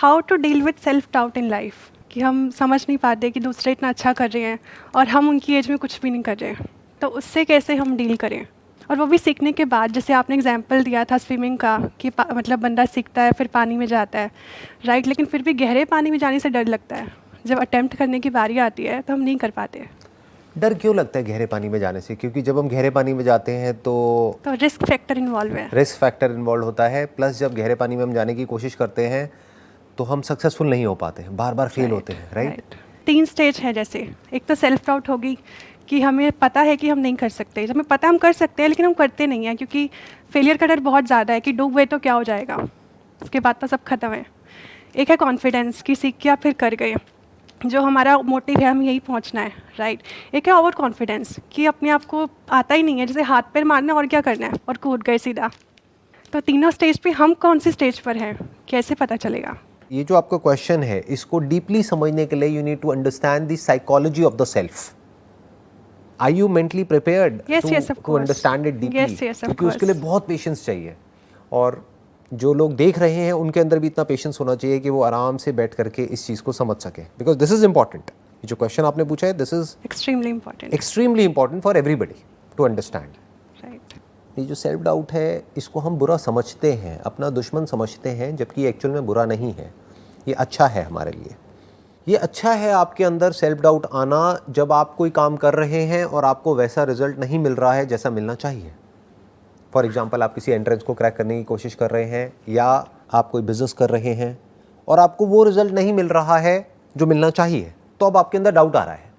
How to deal with self doubt in life, कि हम समझ नहीं पाते कि दूसरे इतना अच्छा कर रहे हैं और हम उनकी एज में कुछ भी नहीं कर रहे हैं, तो उससे कैसे हम डील करें। और वो भी सीखने के बाद, जैसे आपने एग्जांपल दिया था स्विमिंग का कि मतलब बंदा सीखता है फिर पानी में जाता है, राइट, लेकिन फिर भी गहरे पानी में जाने से डर लगता है। जब अटेम्प्ट करने की बारी आती है तो हम नहीं कर पाते। डर क्यों लगता है गहरे पानी में जाने से? क्योंकि जब हम गहरे पानी में जाते हैं तो रिस्क फैक्टर इन्वॉल्व है। रिस्क फैक्टर इन्वॉल्व होता है, प्लस जब गहरे पानी में हम जाने की कोशिश करते हैं तो हम सक्सेसफुल नहीं हो पाते हैं, बार बार फेल होते हैं, राइट। 3 स्टेज है, जैसे एक तो सेल्फ डाउट होगी कि हमें पता है कि हम नहीं कर सकते, हमें पता हम कर सकते हैं लेकिन हम करते नहीं हैं क्योंकि फेलियर का डर बहुत ज़्यादा है कि डूब गए तो क्या हो जाएगा, उसके बाद तो सब खत्म है। एक है कॉन्फिडेंस कि सीख के आप फिर कर गए, जो हमारा मोटिव है, हम यही पहुंचना है, राइट। एक है ओवर कॉन्फिडेंस कि अपने आप को आता ही नहीं है, जैसे हाथ पैर मारना और क्या करना है और कूद गए सीधा। तो तीनों स्टेज पे हम कौन सी स्टेज पर हैं, कैसे पता चलेगा? ये जो आपका क्वेश्चन है, इसको डीपली समझने के लिए you need to understand the psychology of the self. Are you mentally prepared to understand it deeply? क्योंकि उसके लिए बहुत पेशेंस चाहिए, और जो लोग देख रहे हैं उनके अंदर भी इतना पेशेंस होना चाहिए कि वो आराम से बैठ करके इस चीज़ को समझ सकें, बिकॉज दिस इज इंपॉर्टेंट। ये जो क्वेश्चन आपने पूछा है, this is extremely important for everybody to understand. ये जो सेल्फ डाउट है, इसको हम बुरा समझते हैं, अपना दुश्मन समझते हैं, जबकि एक्चुअल में बुरा नहीं है, ये अच्छा है हमारे लिए। ये अच्छा है आपके अंदर सेल्फ डाउट आना जब आप कोई काम कर रहे हैं और आपको वैसा रिजल्ट नहीं मिल रहा है जैसा मिलना चाहिए। फॉर एग्जाम्पल, आप किसी एंट्रेंस को क्रैक करने की कोशिश कर रहे हैं, या आप कोई बिजनेस कर रहे हैं और आपको वो रिजल्ट नहीं मिल रहा है जो मिलना चाहिए, तो अब आपके अंदर डाउट आ रहा है।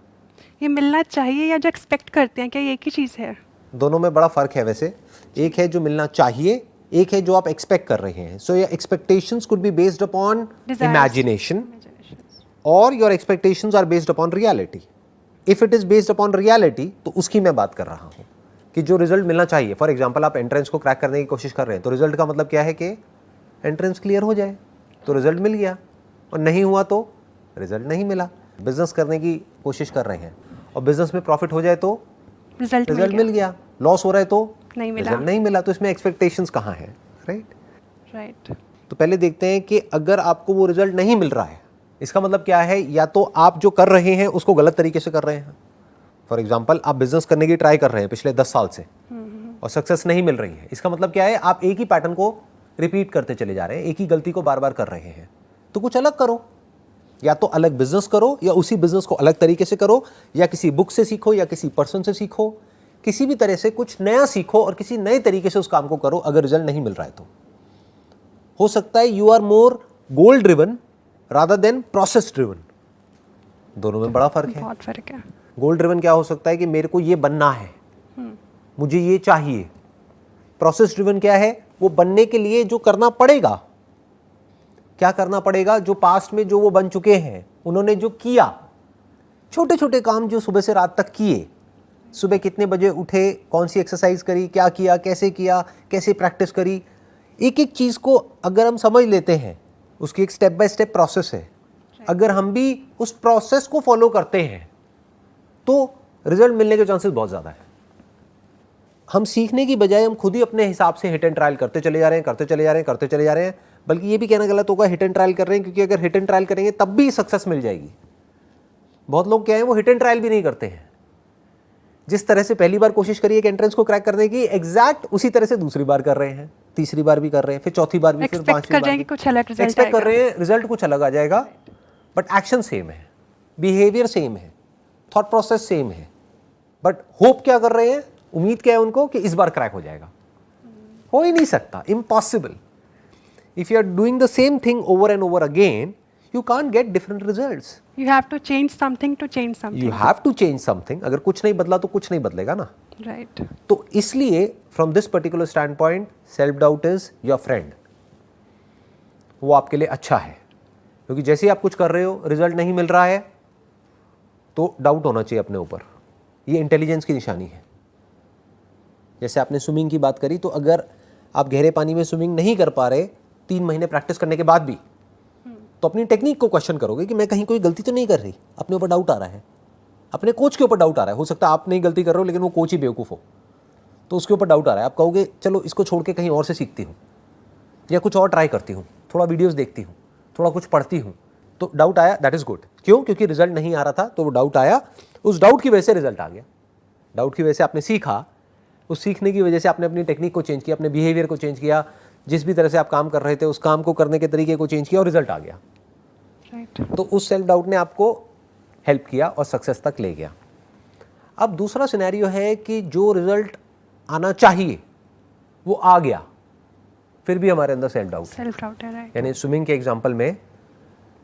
ये मिलना चाहिए या जो एक्सपेक्ट करते हैं, क्या ये एक ही चीज़ है? दोनों में बड़ा फ़र्क है वैसे। एक है जो मिलना चाहिए, एक है जो आप एक्सपेक्ट कर रहे हैं। So your expectations could be based upon imagination, और your expectations are based upon reality. If it is based upon reality, तो उसकी मैं बात कर रहा हूँ कि जो रिजल्ट मिलना चाहिए। फॉर एग्जाम्पल, आप एंट्रेंस को क्रैक करने की कोशिश कर रहे हैं, तो रिजल्ट का मतलब क्या है कि एंट्रेंस क्लियर हो जाए, तो रिजल्ट मिल गया, और नहीं हुआ तो रिजल्ट नहीं मिला। बिजनेस करने की कोशिश कर रहे हैं और बिजनेस में प्रॉफिट हो जाए तो रिजल्ट मिल गया, लॉस हो रहा है तो रिजल्ट नहीं मिला। तो इसमें एक्सपेक्टेशंस कहाँ है, राइट। तो पहले देखते हैं कि अगर आपको वो रिजल्ट नहीं मिल रहा है, इसका मतलब क्या है? या तो आप जो कर रहे हैं उसको गलत तरीके से कर रहे हैं। फॉर एग्जाम्पल, आप बिजनेस करने की ट्राई कर रहे हैं पिछले 10 साल से और सक्सेस नहीं मिल रही है, इसका मतलब क्या है? आप एक ही पैटर्न को रिपीट करते चले जा रहे हैं, एक ही गलती को बार बार कर रहे हैं। तो कुछ अलग करो, या तो अलग बिजनेस करो, या उसी बिजनेस को अलग तरीके से करो, या किसी बुक से सीखो, या किसी पर्सन से सीखो, किसी भी तरह से कुछ नया सीखो और किसी नए तरीके से उस काम को करो। अगर रिजल्ट नहीं मिल रहा है तो हो सकता है you are more goal driven rather than process driven. दोनों में बड़ा फर्क है, बहुत फर्क है। गोल ड्रिवन क्या हो सकता है कि मेरे को ये बनना है, मुझे ये चाहिए। प्रोसेस ड्रिवन क्या है? वो बनने के लिए जो करना पड़ेगा। क्या करना पड़ेगा? जो पास्ट में जो वो बन चुके हैं, उन्होंने जो किया, छोटे छोटे काम जो सुबह से रात तक किए, सुबह कितने बजे उठे, कौन सी एक्सरसाइज करी, क्या किया, कैसे प्रैक्टिस करी, एक एक चीज़ को अगर हम समझ लेते हैं, उसकी एक स्टेप बाय स्टेप प्रोसेस है। अगर हम भी उस प्रोसेस को फॉलो करते हैं तो रिजल्ट मिलने के चांसेस बहुत ज़्यादा है। हम सीखने की बजाय हम खुद ही अपने हिसाब से हिट एंड ट्रायल करते चले जा रहे हैं। बल्कि ये भी कहना गलत होगा हिट एंड ट्रायल कर रहे हैं, क्योंकि अगर हिट एंड ट्रायल करेंगे तब भी सक्सेस मिल जाएगी। बहुत लोग क्या है, वो हिट एंड ट्रायल भी नहीं करते हैं। जिस तरह से पहली बार कोशिश करिए कि एंट्रेंस को क्रैक करने की, एग्जैक्ट उसी तरह से दूसरी बार कर रहे हैं, तीसरी बार भी कर रहे हैं, फिर चौथी बार भी, फिर पांचवी बार भी कुछ अलग रिजल्ट एक्सपेक्ट कर रहे हैं, रिजल्ट कुछ अलग आ जाएगा, बट एक्शन सेम है, बिहेवियर सेम है, थॉट प्रोसेस सेम है। बट होप क्या कर रहे हैं, उम्मीद क्या है उनको कि इस बार क्रैक हो जाएगा। हो ही नहीं सकता, impossible. If you are doing the same thing over and over again, you can't get different results. You have to change something to change something. You have to change something. अगर कुछ नहीं बदला तो कुछ नहीं बदलेगा ना, right. तो इसलिए from this particular standpoint, self doubt is your friend. वो आपके लिए अच्छा है, क्योंकि जैसे ही आप कुछ कर रहे हो, रिजल्ट नहीं मिल रहा है, तो डाउट होना चाहिए अपने ऊपर। ये इंटेलिजेंस की निशानी है। जैसे आपने स्विमिंग की बात करी, तो अगर आप गहरे पानी में स्विमिंग नहीं कर पा रहे 3 महीने प्रैक्टिस करने के बाद भी, तो अपनी टेक्निक को क्वेश्चन करोगे कि मैं कहीं कोई गलती तो नहीं कर रही। अपने ऊपर डाउट आ रहा है, अपने कोच के ऊपर डाउट आ रहा है। हो सकता है आप नहीं गलती कर रहे हो, लेकिन वो कोच ही बेवकूफ़ हो, तो उसके ऊपर डाउट आ रहा है। आप कहोगे चलो इसको छोड़ के कहीं और से सीखती हूँ, या कुछ और ट्राई करती हूँ, थोड़ा वीडियोस देखती हूँ, थोड़ा कुछ पढ़ती हूँ, तो डाउट आया, दैट इज़ गुड। क्यों? क्योंकि रिजल्ट नहीं आ रहा था तो वो डाउट आया, उस डाउट की वजह से रिजल्ट आ गया। डाउट की वजह से आपने सीखा, उस सीखने की वजह से आपने अपनी टेक्निक को चेंज किया, अपने बिहेवियर को चेंज किया, जिस भी तरह से आप काम कर रहे थे उस काम को करने के तरीके को चेंज किया और रिजल्ट आ गया। राइट। तो उस सेल्फ डाउट ने आपको हेल्प किया और सक्सेस तक ले गया। अब दूसरा सिनेरियो है कि जो रिजल्ट आना चाहिए वो आ गया, फिर भी हमारे अंदर सेल्फ डाउट है। राइट। यानी स्विमिंग के एग्जांपल में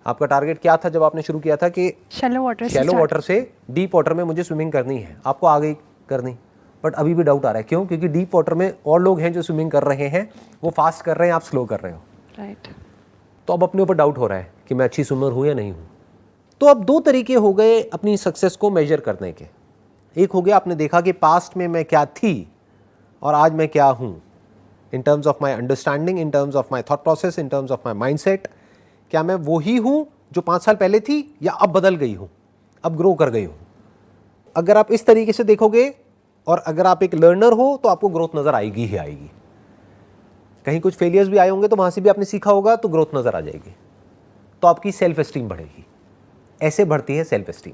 आपका टारगेट क्या था जब आपने शुरू किया था कि शैलो वाटर से डीप वाटर में मुझे स्विमिंग करनी है, आपको आ गई करनी, बट अभी भी डाउट आ रहा है। क्यों? क्योंकि डीप वाटर में और लोग हैं जो स्विमिंग कर रहे हैं, वो फास्ट कर रहे हैं, आप स्लो कर रहे हो। राइट। तो अब अपने ऊपर डाउट हो रहा है कि मैं अच्छी स्विमर हूँ या नहीं हूँ। तो अब दो तरीके हो गए अपनी सक्सेस को मेजर करने के। एक हो गया आपने देखा कि पास्ट में मैं क्या थी और आज मैं क्या हूँ, in terms of my understanding, in terms of my thought process, in terms of my mindset. क्या मैं वो ही हूँ जो 5 साल पहले थी या अब बदल गई हूँ, अब ग्रो कर गई हूँ? अगर आप इस तरीके से देखोगे और अगर आप एक लर्नर हो तो आपको ग्रोथ नज़र आएगी ही आएगी। कहीं कुछ फेलियर्स भी आए होंगे तो वहाँ से भी आपने सीखा होगा तो ग्रोथ नज़र आ जाएगी, तो आपकी सेल्फ एस्टीम बढ़ेगी। ऐसे बढ़ती है सेल्फ एस्टीम।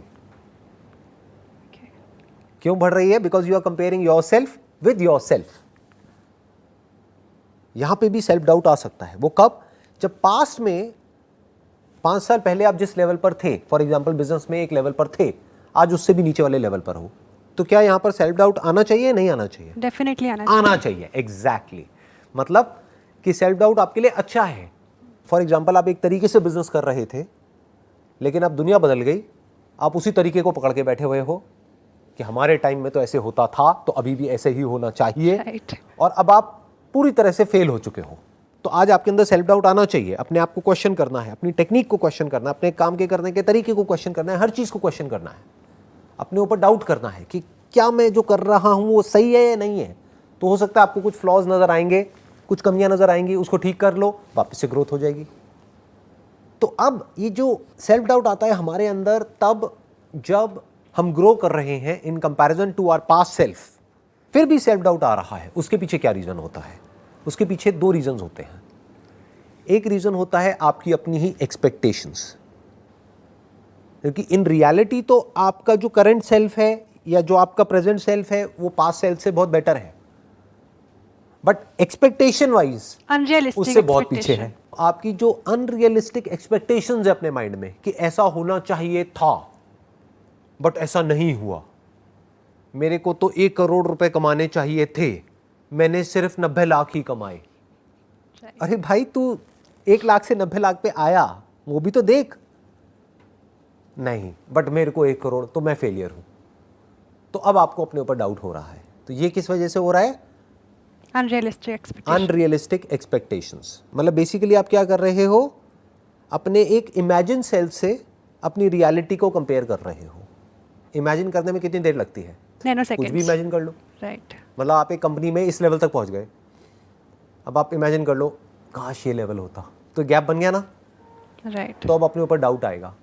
क्यों बढ़ रही है? Because you are comparing your self with yourself. यहां पे भी सेल्फ डाउट आ सकता है। वो कब? जब पास्ट में 5 साल पहले आप जिस लेवल पर थे, फॉर एग्जाम्पल बिजनेस में एक लेवल पर थे, आज उससे भी नीचे वाले लेवल पर हो, तो क्या यहां पर सेल्फ डाउट आना चाहिए नहीं आना चाहिए? डेफिनेटली आना चाहिए। एग्जैक्टली। मतलब कि सेल्फ डाउट आपके लिए अच्छा है। फॉर एग्जाम्पल आप एक तरीके से बिजनेस कर रहे थे, लेकिन अब दुनिया बदल गई, आप उसी तरीके को पकड़ के बैठे हुए हो कि हमारे टाइम में तो ऐसे होता था तो अभी भी ऐसे ही होना चाहिए। राइट। और अब आप पूरी तरह से फेल हो चुके हो। तो आज आपके अंदर सेल्फ डाउट आना चाहिए। अपने आप को क्वेश्चन करना है, अपनी टेक्निक को क्वेश्चन करना है, अपने काम के करने के तरीके को क्वेश्चन करना है, हर चीज़ को क्वेश्चन करना है, अपने ऊपर डाउट करना है कि क्या मैं जो कर रहा हूँ वो सही है या नहीं है। तो हो सकता है आपको कुछ फ्लॉज नज़र आएंगे, कुछ कमियां नज़र आएंगी, उसको ठीक कर लो, वापस से ग्रोथ हो जाएगी। तो अब ये जो सेल्फ डाउट आता है हमारे अंदर तब जब हम ग्रो कर रहे हैं in comparison to our past self, फिर भी सेल्फ डाउट आ रहा है। उसके पीछे क्या रीज़न होता है? उसके पीछे 2 रीजंस होते हैं। एक रीज़न होता है आपकी अपनी ही एक्सपेक्टेशंस, क्योंकि इन रियलिटी तो आपका जो करंट सेल्फ है या जो आपका प्रेजेंट सेल्फ है वो पास्ट सेल्फ से बहुत बेटर है, बट एक्सपेक्टेशन वाइज उससे बहुत पीछे है। आपकी जो अनरियलिस्टिक एक्सपेक्टेशंस है अपने माइंड में कि ऐसा होना चाहिए था बट ऐसा नहीं हुआ, मेरे को तो 1 करोड़ रुपए कमाने चाहिए थे, मैंने सिर्फ 90 लाख ही कमाए। अरे भाई तू 1 लाख से 90 लाख पे आया, वो भी तो देख। नहीं, बट मेरे को 1 करोड़, तो मैं फेलियर हूं। तो अब आपको अपने ऊपर डाउट हो रहा है। तो ये किस वजह से हो रहा है? Unrealistic expectations. मतलब बेसिकली आप क्या कर रहे हो? अपने एक इमेजिन सेल्फ से अपनी रियलिटी को कंपेयर कर रहे हो। इमेजिन करने में कितनी देर लगती है? कुछ भी इमेजिन कर लो। राइट। मतलब आप एक कंपनी में इस लेवल तक पहुंच गए, अब आप इमेजिन कर लो काश ये लेवल होता, तो गैप बन गया ना। राइट। तो अब अपने ऊपर डाउट आएगा।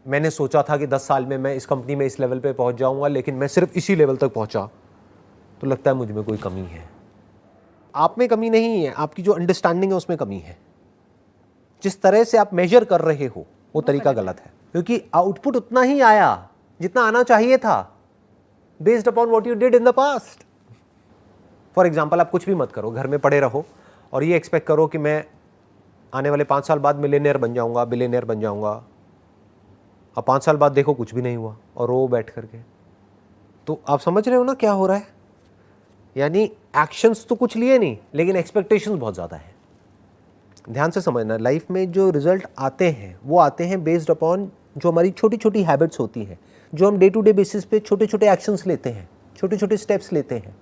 मैंने सोचा था कि 10 साल में मैं इस कंपनी में इस लेवल पे पहुंच जाऊंगा, लेकिन मैं सिर्फ इसी लेवल तक पहुंचा, तो लगता है मुझ में कोई कमी है। आप में कमी नहीं है, आपकी जो अंडरस्टैंडिंग है उसमें कमी है। जिस तरह से आप मेजर कर रहे हो वो तरीका गलत है, क्योंकि आउटपुट उतना ही आया जितना आना चाहिए था, based upon what you did in the past. For example आप कुछ भी मत करो, घर में पड़े रहो और ये एक्सपेक्ट करो कि मैं आने वाले 5 साल बाद मिलियनेयर बन जाऊंगा, बिलियनेयर बन जाऊंगा। अब 5 साल बाद देखो कुछ भी नहीं हुआ और रो बैठ करके। तो आप समझ रहे हो ना क्या हो रहा है? यानी एक्शंस तो कुछ लिए नहीं, लेकिन एक्सपेक्टेशंस बहुत ज़्यादा है। ध्यान से समझना, लाइफ में जो रिजल्ट आते हैं वो आते हैं बेस्ड अपॉन जो हमारी छोटी छोटी हैबिट्स होती हैं, जो हम डे टू डे बेसिस पे छोटे छोटे एक्शंस लेते हैं, छोटे छोटे स्टेप्स लेते हैं,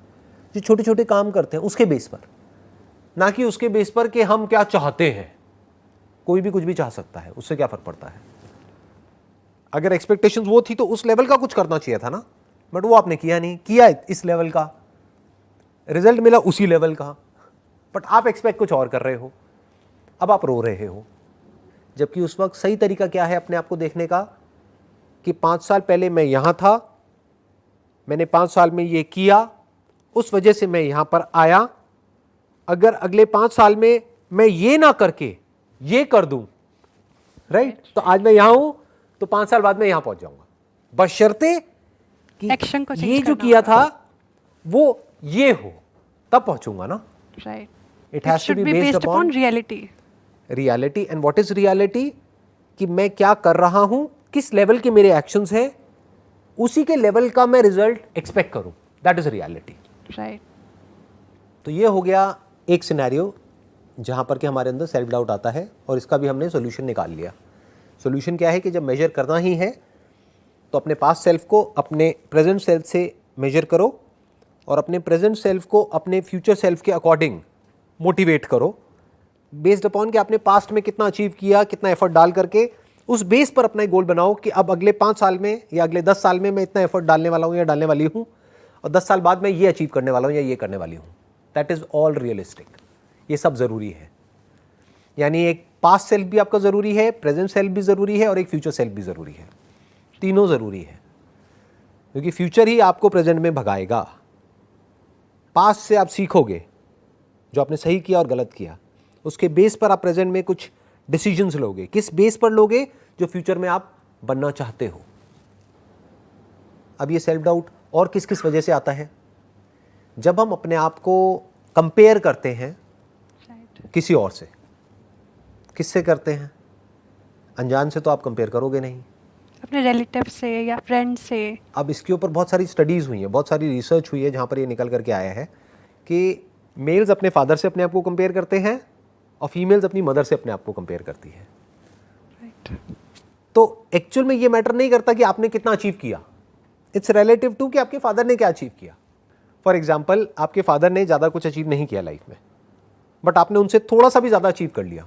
जो छोटे छोटे काम करते हैं, उसके बेस पर, ना कि उसके बेस पर कि हम क्या चाहते हैं। कोई भी कुछ भी चाह सकता है, उससे क्या फ़र्क पड़ता है? अगर एक्सपेक्टेशंस वो थी तो उस लेवल का कुछ करना चाहिए था ना, बट वो आपने किया नहीं, किया इस लेवल का, रिजल्ट मिला उसी लेवल का, बट आप एक्सपेक्ट कुछ और कर रहे हो। अब आप रो रहे हो, जबकि उस वक्त सही तरीका क्या है अपने आप को देखने का कि 5 साल पहले मैं यहां था, मैंने 5 साल में ये किया, उस वजह से मैं यहां पर आया। अगर अगले 5 साल में मैं ये ना करके ये कर दूं राइट तो आज मैं यहाँ हूँ तो 5 साल बाद मैं यहाँ पहुंच जाऊंगा, बशर्ते कि Action को change ये जो करना किया होगा। था वो ये हो, तब पहुंचूंगा ना. Right. It has to be based upon reality. reality. And what is reality? कि मैं क्या कर रहा हूं, किस लेवल के मेरे एक्शंस हैं, उसी के लेवल का मैं रिजल्ट एक्सपेक्ट करूं. That is reality. Right. तो ये हो गया एक सिनेरियो जहां पर कि हमारे अंदर सेल्फ डाउट आता है और इसका भी हमने सोल्यूशन निकाल लिया. सोल्यूशन क्या है कि जब मेजर करना ही है तो अपने पास्ट सेल्फ को अपने प्रेजेंट सेल्फ से मेजर करो और अपने प्रेजेंट सेल्फ को अपने फ्यूचर सेल्फ के अकॉर्डिंग मोटिवेट करो, बेस्ड अपॉन कि आपने पास्ट में कितना अचीव किया, कितना एफर्ट डाल करके उस बेस पर अपना एक गोल बनाओ कि अब अगले 5 साल में या अगले 10 साल में मैं इतना एफर्ट डालने वाला हूँ या डालने वाली हूँ और 10 साल बाद मैं ये अचीव करने वाला हूँ या ये करने वाली हूँ. That is all realistic. ये सब ज़रूरी है. यानी एक पास्ट सेल्फ भी आपका ज़रूरी है, प्रेजेंट सेल्फ भी ज़रूरी है और एक फ्यूचर सेल्फ भी ज़रूरी है. तीनों ज़रूरी है क्योंकि फ्यूचर ही आपको प्रेजेंट में भगाएगा. पास्ट से आप सीखोगे जो आपने सही किया और गलत किया, उसके बेस पर आप प्रेजेंट में कुछ डिसीजंस लोगे. किस बेस पर लोगे? जो फ्यूचर में आप बनना चाहते हो. अब ये सेल्फ डाउट और किस किस वजह से आता है? जब हम अपने आप को कंपेयर करते हैं Right. किसी और से. किससे करते हैं? अनजान से तो आप कंपेयर करोगे नहीं. अपने रिलेटिव से या फ्रेंड से. अब इसके ऊपर बहुत सारी स्टडीज़ हुई हैं, बहुत सारी रिसर्च हुई है जहाँ पर ये निकल करके आया है कि मेल्स अपने फादर से अपने आप को कंपेयर करते हैं और फीमेल्स अपनी मदर से अपने आप को कंपेयर करती है. Right. तो एक्चुअल में ये मैटर नहीं करता कि आपने कितना अचीव किया. इट्स रिलेटिव टू कि आपके फादर ने क्या अचीव किया. फॉर एग्जाम्पल, आपके फादर ने ज़्यादा कुछ अचीव नहीं किया लाइफ में, बट आपने उनसे थोड़ा सा भी ज़्यादा अचीव कर लिया.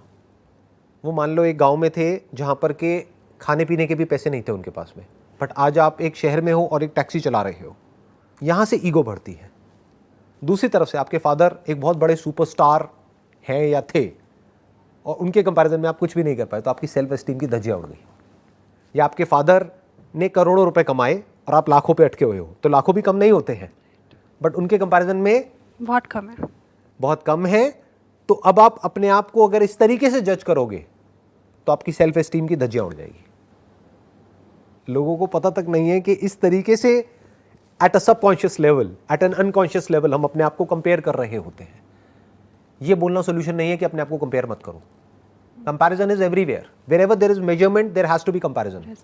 वो मान लो एक गाँव में थे जहाँ पर के खाने पीने के भी पैसे नहीं थे उनके पास में, बट आज आप एक शहर में हो और एक टैक्सी चला रहे हो. यहाँ से ईगो बढ़ती है. दूसरी तरफ से आपके फादर एक बहुत बड़े सुपरस्टार हैं या थे और उनके कंपैरिजन में आप कुछ भी नहीं कर पाए, तो आपकी सेल्फ एस्टीम की धज्जियाँ उड़ गई. या आपके फादर ने करोड़ों रुपए कमाए और आप लाखों पे अटके हुए हो, तो लाखों भी कम नहीं होते हैं, बट उनके कंपैरिजन में बहुत कम है. बहुत कम है. तो अब आप अपने आप को अगर इस तरीके से जज करोगे तो आपकी सेल्फ एस्टीम की धज्जियाँ उड़ जाएगी. लोगों को पता तक नहीं है कि इस तरीके से at a subconscious level, at an unconscious level हम अपने आप को कंपेयर कर रहे होते हैं. ये बोलना सोल्यूशन नहीं है कि अपने आप को कंपेयर मत करो. Comparison is everywhere. Wherever there is measurement there has to be comparison,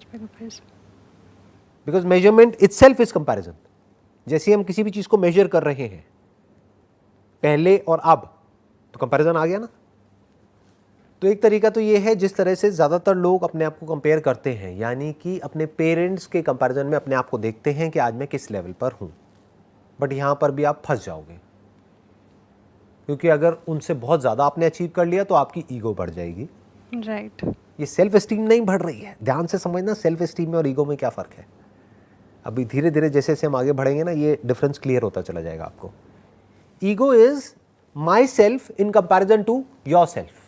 because measurement itself is comparison. जैसे हम किसी भी चीज को मेजर कर रहे हैं पहले और अब, तो कंपैरिजन आ गया ना. तो एक तरीका तो ये है जिस तरह से ज़्यादातर लोग अपने आप को कंपेयर करते हैं, यानी कि अपने पेरेंट्स के कंपैरिजन में अपने आप को देखते हैं कि आज मैं किस लेवल पर हूँ. बट यहाँ पर भी आप फंस जाओगे, क्योंकि अगर उनसे बहुत ज़्यादा आपने अचीव कर लिया तो आपकी ईगो बढ़ जाएगी. राइट. ये सेल्फ एस्टीम नहीं बढ़ रही है. ध्यान से समझना सेल्फ एस्टीम में और ईगो में क्या फ़र्क है. अभी धीरे धीरे जैसे जैसे हम आगे बढ़ेंगे ना, ये डिफरेंस क्लियर होता चला जाएगा आपको. Ego is my self in comparison to your self.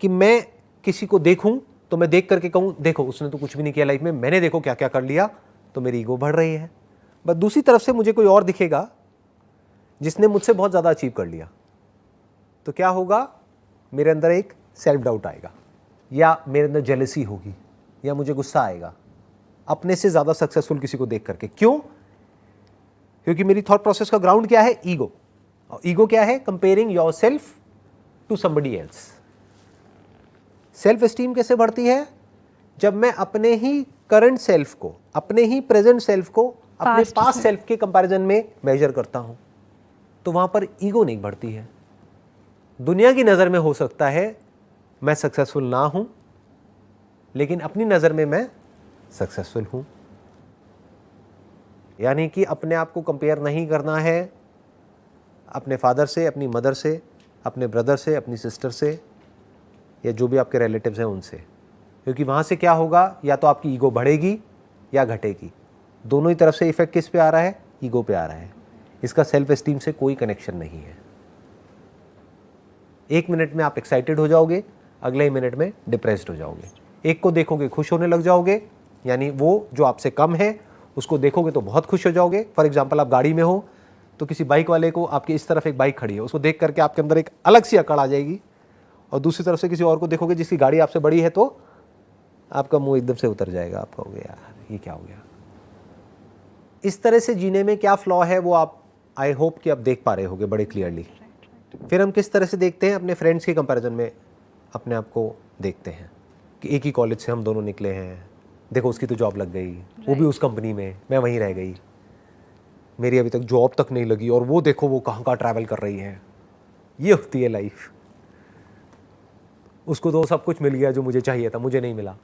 कि मैं किसी को देखूं तो मैं देख करके कहूं देखो उसने तो कुछ भी नहीं किया लाइफ में, मैंने देखो क्या क्या कर लिया, तो मेरी ईगो बढ़ रही है. बट दूसरी तरफ से मुझे कोई और दिखेगा जिसने मुझसे बहुत ज़्यादा अचीव कर लिया, तो क्या होगा, मेरे अंदर एक सेल्फ डाउट आएगा, या मेरे अंदर जेलसी होगी, या मुझे गुस्सा आएगा अपने से ज़्यादा सक्सेसफुल किसी को देख करके. क्यों? क्योंकि मेरी थॉट प्रोसेस का ग्राउंड क्या है? ईगो. और ईगो क्या है? Comparing your self to somebody else. Self esteem कैसे बढ़ती है? जब मैं अपने ही करंट सेल्फ को, अपने ही प्रेजेंट सेल्फ को अपने पास्ट सेल्फ के कंपैरिजन में मेजर करता हूं, तो वहां पर ईगो नहीं बढ़ती है. दुनिया की नज़र में हो सकता है मैं सक्सेसफुल ना हूं, लेकिन अपनी नज़र में मैं सक्सेसफुल हूं. यानी कि अपने आप को कंपेयर नहीं करना है अपने फादर से, अपनी मदर से, अपने ब्रदर से, अपनी सिस्टर से, या जो भी आपके रिलेटिव्स हैं उनसे. क्योंकि वहाँ से क्या होगा, या तो आपकी ईगो बढ़ेगी या घटेगी. दोनों ही तरफ से इफेक्ट किस पे आ रहा है? ईगो पे आ रहा है. इसका सेल्फ एस्टीम से कोई कनेक्शन नहीं है. एक मिनट में आप एक्साइटेड हो जाओगे, अगले ही मिनट में डिप्रेस्ड हो जाओगे. एक को देखोगे खुश होने लग जाओगे, यानी वो जो आपसे कम है उसको देखोगे तो बहुत खुश हो जाओगे. फॉर एग्जाम्पल, आप गाड़ी में हो तो किसी बाइक वाले को, आपके इस तरफ एक बाइक खड़ी है, उसको देख करके आपके अंदर एक अलग सी अकड़ आ जाएगी. और दूसरी तरफ से किसी और को देखोगे जिसकी गाड़ी आपसे बड़ी है, तो आपका मुंह एकदम से उतर जाएगा, आप कहोगे यार ये क्या हो गया। इस तरह से जीने में क्या फ्लॉ है वो आप आई होप कि आप देख पा रहे होगे बड़े क्लियरली। फिर हम किस तरह से देखते हैं अपने फ्रेंड्स के कंपैरिजन में अपने आप को देखते हैं कि एक ही कॉलेज से हम दोनों निकले हैं, देखो उसकी तो जॉब लग गई, वो भी उस कंपनी में, मैं वहीं रह गई, मेरी अभी तक जॉब तक नहीं लगी, और वो देखो वो कहाँ कहाँ ट्रैवल कर रही है। ये होती है लाइफ। उसको तो सब कुछ मिल गया जो मुझे चाहिए था, मुझे नहीं मिला।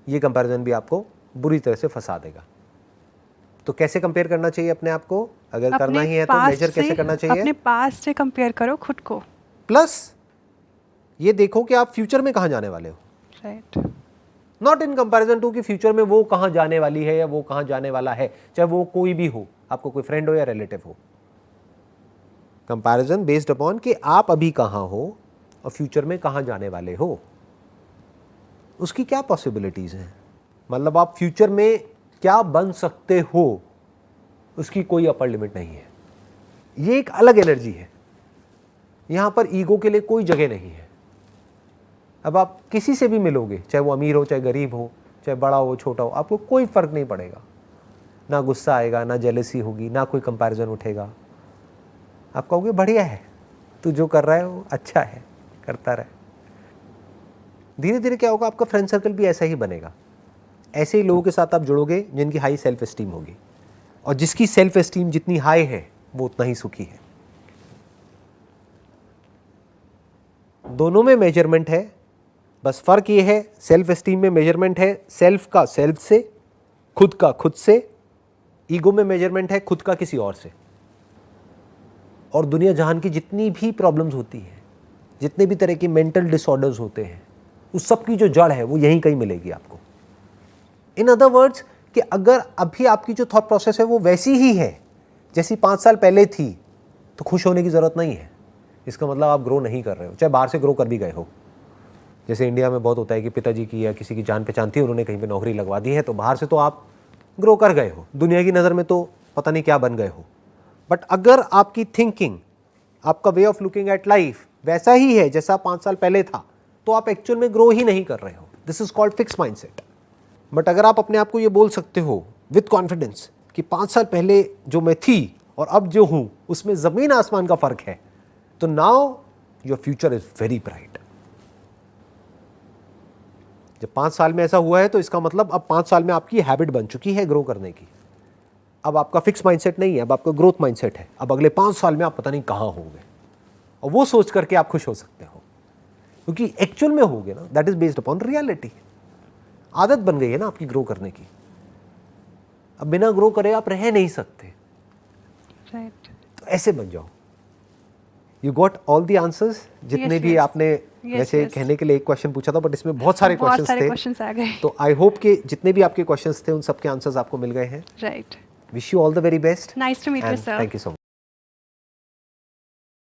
ये कंपैरिजन भी आपको बुरी तरह से फंसा देगा। तो कैसे कंपेयर करना चाहिए अपने आप को, अगर करना ही है तो मेजर कैसे करना चाहिए? अपने पास्ट से कंपेयर करो खुद को, प्लस ये देखो कि आप फ्यूचर में कहाँ जाने वाले हो। Right. Not in comparison to कि फ्यूचर में वो कहाँ जाने वाली है या वो कहाँ जाने वाला है, चाहे वो कोई भी हो, आपको कोई फ्रेंड हो या रिलेटिव हो। कंपैरिजन बेस्ड अपॉन कि आप अभी कहाँ हो और फ्यूचर में कहाँ जाने वाले हो, उसकी क्या पॉसिबिलिटीज हैं, मतलब आप फ्यूचर में क्या बन सकते हो, उसकी कोई अपर लिमिट नहीं है। ये एक अलग एनर्जी है, यहां पर ईगो के लिए कोई जगह नहीं है। अब आप किसी से भी मिलोगे, चाहे वो अमीर हो चाहे गरीब हो, चाहे बड़ा हो छोटा हो, आपको कोई फर्क नहीं पड़ेगा। ना गुस्सा आएगा, ना जेलसी होगी, ना कोई कंपैरिजन उठेगा। आप कहोगे बढ़िया है, तू जो कर रहा है वो अच्छा है, करता रहे। धीरे धीरे क्या होगा, आपका फ्रेंड सर्कल भी ऐसा ही बनेगा। ऐसे ही लोगों के साथ आप जुड़ोगे जिनकी हाई सेल्फ एस्टीम होगी, और जिसकी सेल्फ एस्टीम जितनी हाई है वो उतना ही सुखी है। दोनों में मेजरमेंट है, बस फर्क ये है सेल्फ एस्टीम में मेजरमेंट है सेल्फ का सेल्फ से, खुद का खुद से। ईगो में मेजरमेंट है खुद का किसी और से। और दुनिया जहान की जितनी भी प्रॉब्लम्स होती हैं, जितने भी तरह के मेंटल डिसऑर्डर्स होते हैं, उस सब की जो जड़ है वो यहीं कहीं मिलेगी आपको। इन अदर वर्ड्स कि अगर अभी आपकी जो थॉट प्रोसेस है वो वैसी ही है जैसी 5 साल पहले थी, तो खुश होने की ज़रूरत नहीं है। इसका मतलब आप ग्रो नहीं कर रहे हो, चाहे बाहर से ग्रो कर भी गए हो। जैसे इंडिया में बहुत होता है कि पिताजी की या किसी की जान पहचान थी, उन्होंने कहीं पे नौकरी लगवा दी है, तो बाहर से तो आप ग्रो कर गए हो, दुनिया की नज़र में तो पता नहीं क्या बन गए हो। बट अगर आपकी थिंकिंग, आपका way of looking at life वैसा ही है जैसा 5 साल पहले था, तो आप एक्चुअल में ग्रो ही नहीं कर रहे हो। This is called fix mindset. But अगर आप अपने आप को ये बोल सकते हो विथ कॉन्फिडेंस कि 5 साल पहले जो मैं थी और अब जो हूं उसमें ज़मीन आसमान का फर्क है, तो now your future is very bright. जब 5 साल में ऐसा हुआ है तो इसका मतलब अब 5 साल में आपकी हैबिट बन चुकी है ग्रो करने की। अब आपका फिक्स माइंडसेट नहीं है, अब आपका ग्रोथ माइंडसेट है। अब अगले 5 साल में आप पता नहीं कहाँ होंगे, और वो सोच करके आप खुश हो सकते हो, क्योंकि एक्चुअल में होगे ना, that is based upon reality. आदत बन गई है ना आपकी ग्रो करने की। अब बिना ग्रो करे आप रह नहीं सकते, राइट। तो ऐसे बन जाओ। You got all the answers जितने Yes, भी yes. आपने वैसे yes. कहने के लिए एक क्वेश्चन पूछा था, बट इसमें बहुत सारे क्वेश्चंस आ गए। तो आई होप कि जितने भी आपके क्वेश्चंस थे उन सबके आंसर्स आपको मिल गए हैं। Right. Wish you all the very best. Nice to meet you sir. Thank you so much.